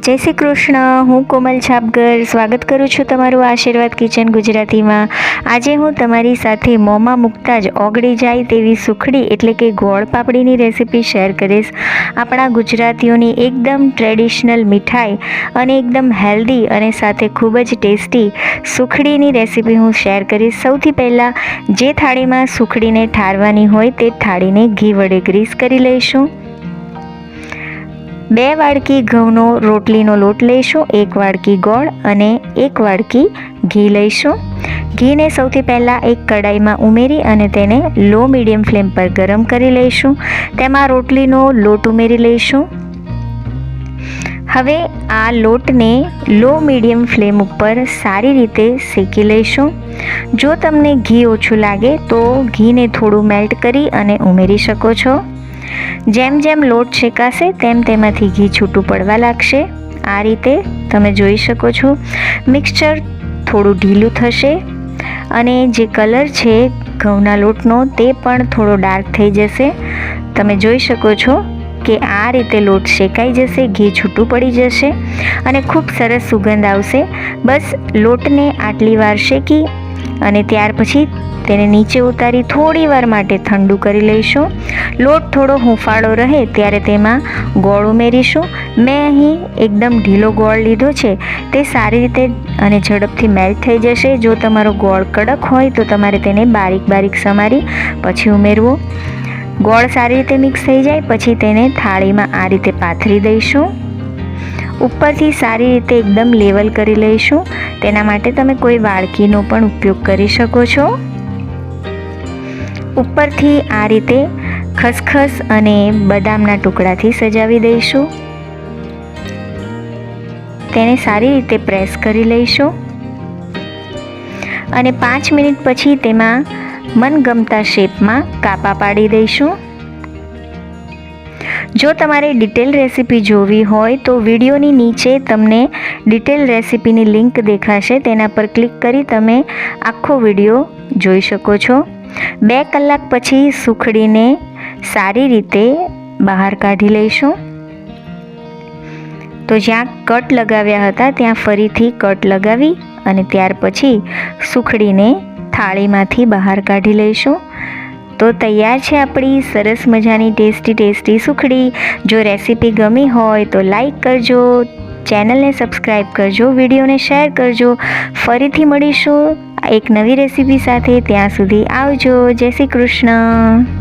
જય શ્રી કૃષ્ણ। હું કોમલ છાપગર સ્વાગત કરું છું તમારું આશીર્વાદ કિચન ગુજરાતીમાં। આજે હું તમારી સાથે મોંમાં મૂકતા જ ઓગળી જાય તેવી સુખડી એટલે કે ગોળ પાપડીની રેસીપી શેર કરીશ। આપણા ગુજરાતીઓની એકદમ ટ્રેડિશનલ મીઠાઈ અને એકદમ હેલ્ધી અને સાથે ખૂબ જ ટેસ્ટી સુખડીની રેસીપી હું શેર કરીશ। સૌથી પહેલાં જે થાળીમાં સુખડીને ઠારવાની હોય તે થાળીને ઘી વડે ગ્રીસ કરી લઈશું। 2 વાડકી ઘઉંનો રોટલીનો લોટ લઈશું, 1 વાડકી ગોળ અને 1 વાડકી ઘી લઈશું। ઘીને સૌથી પહેલાં એક કડાઈમાં ઉમેરી અને તેને લો મીડિયમ ફ્લેમ પર ગરમ કરી લઈશું। તેમાં રોટલીનો લોટ ઉમેરી લઈશું। હવે આ લોટને લો મીડિયમ ફ્લેમ ઉપર સારી રીતે શેકી લઈશું। જો તમને ઘી ઓછું લાગે તો ઘીને થોડું મેલ્ટ કરી અને ઉમેરી શકો છો। જેમ જેમ લોટ શેકાશે તેમ તેમાંથી ઘી છૂટું પડવા લાગશે। આ રીતે તમે જોઈ શકો છો મિક્સચર થોડું ઢીલું થશે અને જે કલર છે ઘઉંના લોટનો તે પણ થોડો ડાર્ક થઈ જશે। તમે જોઈ શકો છો કે આ રીતે લોટ શેકાઈ જશે, ઘી છૂટું પડી જશે અને ખૂબ સરસ સુગંધ આવશે। બસ લોટને આટલી વાર શેકી અને ત્યાર પછી તેને નીચે ઉતારી થોડી વાર માટે ઠંડુ કરી લઈશું। લોટ થોડો હુંફાળો રહે ત્યારે તેમાં ગોળ ઉમેરીશું। મેં અહીં એકદમ ઢીલો ગોળ લીધો છે, તે સારી રીતે અને ઝડપથી મેલ્ટ થઈ જશે। જો તમારો ગોળ કડક હોય તો તમારે તેને બારીક બારીક સમારી પછી ઉમેરવો। ગોળ સારી રીતે મિક્સ થઈ જાય પછી તેને થાળીમાં આ રીતે પાથરી દઈશું। ઉપરથી સારી રીતે એકદમ લેવલ કરી લઈશું। તેના માટે તમે કોઈ વાડકીનો પણ ઉપયોગ કરી શકો છો। ઉપરથી આ રીતે ખસખસ અને બદામના ટુકડાથી સજાવી દઈશું। તેને સારી રીતે પ્રેસ કરી લઈશું અને 5 મિનિટ પછી તેમાં મનગમતા શેપમાં કાપા પાડી દઈશું। જો તમારે ડિટેલ રેસીપી જોવી હોય તો વિડીયોની નીચે તમને ડિટેલ રેસીપીની લિંક દેખાશે, તેના પર ક્લિક કરી તમે આખો વિડીયો જોઈ શકો છો। 2 કલાક પછી સુખડીને સારી રીતે બહાર કાઢી લઈશું। તો જ્યાં કટ લગાવ્યા હતા ત્યાં ફરીથી કટ લગાવી અને ત્યાર પછી સુખડીને થાળીમાંથી બહાર કાઢી લઈશું। તો તૈયાર છે આપણી સરસ મજાની ટેસ્ટી સુખડી। જો રેસીપી ગમી હોય તો લાઈક કરજો, ચેનલને સબસ્ક્રાઈબ કરજો, વિડીયોને શેર કરજો। ફરીથી મળીશું એક નવી રેસીપી સાથે। ત્યાં સુધી આવજો। જય શ્રી કૃષ્ણ।